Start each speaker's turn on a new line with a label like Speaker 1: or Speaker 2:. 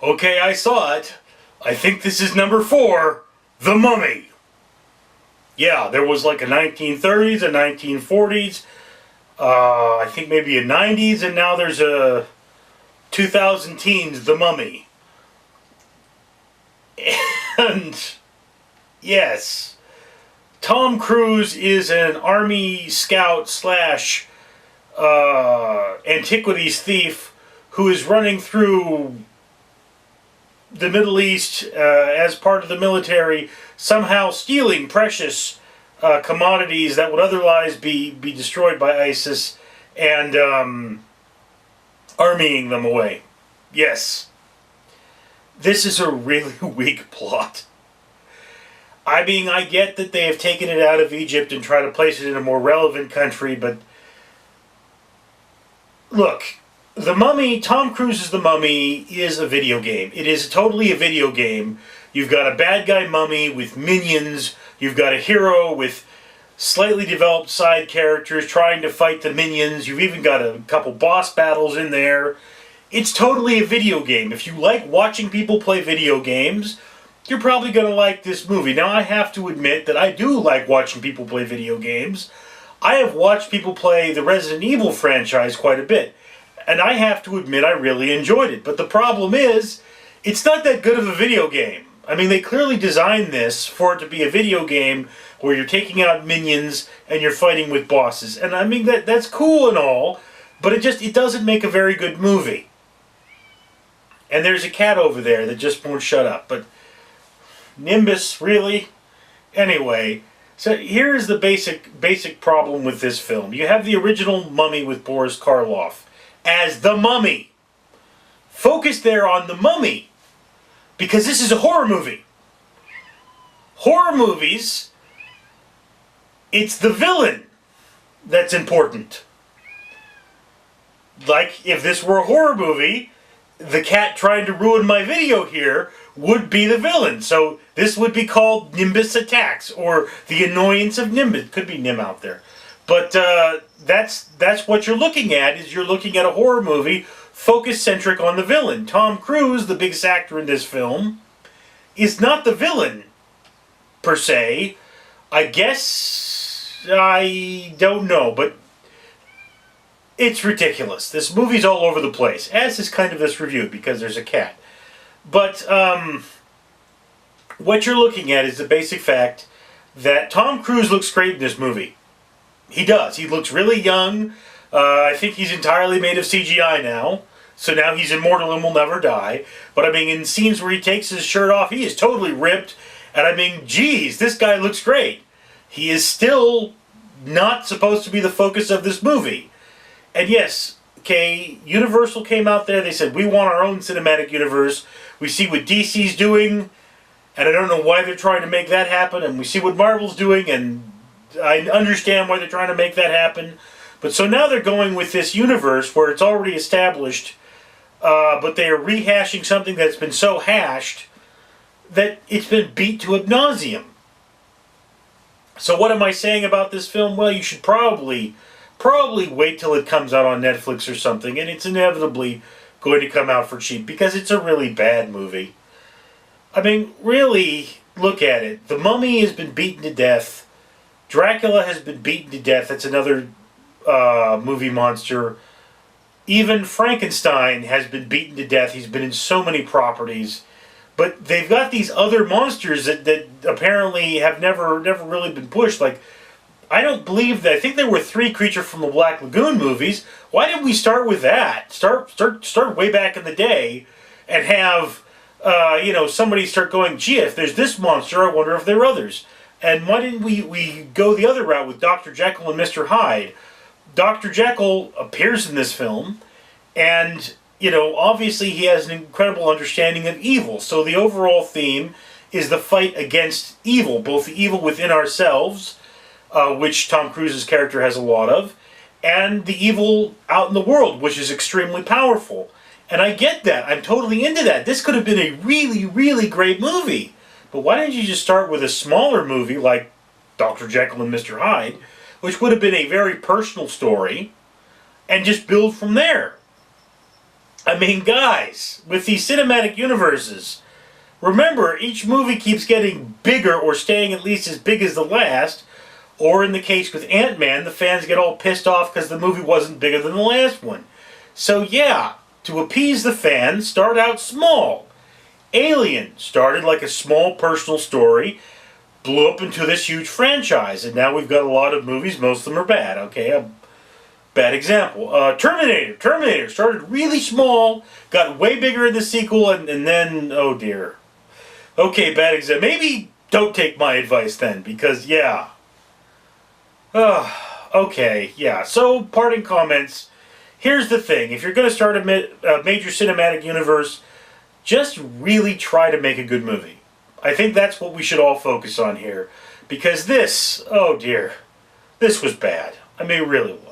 Speaker 1: Okay, I saw it. I think this is number 4, The Mummy. Yeah, there was like a 1930s, a 1940s, I think maybe a 90s, and now there's a 2000 teens, The Mummy. And yes, Tom Cruise is an army scout slash antiquities thief who is running through the Middle East as part of the military, somehow stealing precious commodities that would otherwise be destroyed by ISIS and armying them away. Yes. This is a really weak plot. I mean, I get that they have taken it out of Egypt and tried to place it in a more relevant country, but look, The Mummy, Tom Cruise's The Mummy is a video game. It is totally a video game. You've got a bad guy mummy with minions. You've got a hero with slightly developed side characters trying to fight the minions. You've even got a couple boss battles in there. It's totally a video game. If you like watching people play video games, you're probably going to like this movie. Now, I have to admit that I do like watching people play video games. I have watched people play the Resident Evil franchise quite a bit, and I have to admit I really enjoyed it. But the problem is, it's not that good of a video game. I mean, they clearly designed this for it to be a video game where you're taking out minions and you're fighting with bosses. And I mean, that's cool and all, but it doesn't make a very good movie. And there's a cat over there that just won't shut up. But Nimbus, really? Anyway, so here's the basic problem with this film. You have the original Mummy with Boris Karloff as the Mummy. Focus there on the Mummy, because this is a horror movie. Horror movies, it's the villain that's important. Like, if this were a horror movie, the cat trying to ruin my video here would be the villain. So this would be called Nimbus Attacks, or The Annoyance of Nimbus. Could be Nim out there. But that's what you're looking at, is you're looking at a horror movie focus-centric on the villain. Tom Cruise, the biggest actor in this film, is not the villain, per se. I guess, I don't know, but it's ridiculous. This movie's all over the place, as is kind of this review, because there's a cat. But what you're looking at is the basic fact that Tom Cruise looks great in this movie. He does. He looks really young. I think he's entirely made of CGI now. So now he's immortal and will never die. But I mean, in scenes where he takes his shirt off, he is totally ripped. And I mean, geez, this guy looks great. He is still not supposed to be the focus of this movie. And yes, okay, Universal came out there, they said, we want our own cinematic universe. We see what DC's doing, and I don't know why they're trying to make that happen, and we see what Marvel's doing, and I understand why they're trying to make that happen. But so now they're going with this universe where it's already established, but they are rehashing something that's been so hashed that it's been beat to ad nauseum. So what am I saying about this film? Well, you should probably wait till it comes out on Netflix or something, and it's inevitably going to come out for cheap, because it's a really bad movie. I mean, really, look at it. The Mummy has been beaten to death. Dracula has been beaten to death. That's another movie monster. Even Frankenstein has been beaten to death. He's been in so many properties. But they've got these other monsters that apparently have never really been pushed. Like, I don't believe that. I think there were 3 Creature from the Black Lagoon movies. Why didn't we start with that? Start way back in the day, and have somebody start going, gee, if there's this monster, I wonder if there are others. And why didn't we go the other route with Dr. Jekyll and Mr. Hyde? Dr. Jekyll appears in this film, and obviously he has an incredible understanding of evil. So the overall theme is the fight against evil, both the evil within ourselves, which Tom Cruise's character has a lot of, and the evil out in the world, which is extremely powerful. And I get that. I'm totally into that. This could have been a really, really great movie. But why didn't you just start with a smaller movie like Dr. Jekyll and Mr. Hyde, which would have been a very personal story, and just build from there? I mean, guys, with these cinematic universes, remember, each movie keeps getting bigger or staying at least as big as the last. Or in the case with Ant-Man, the fans get all pissed off because the movie wasn't bigger than the last one. So yeah, to appease the fans, start out small. Alien started like a small personal story, blew up into this huge franchise, and now we've got a lot of movies, most of them are bad, okay? A bad example. Terminator started really small, got way bigger in the sequel, and then, oh dear. Okay, bad example. Maybe don't take my advice then, because yeah. Okay, yeah. So, parting comments. Here's the thing. If you're going to start a major cinematic universe, just really try to make a good movie. I think that's what we should all focus on here. Because this, oh dear, this was bad. I mean, it really was.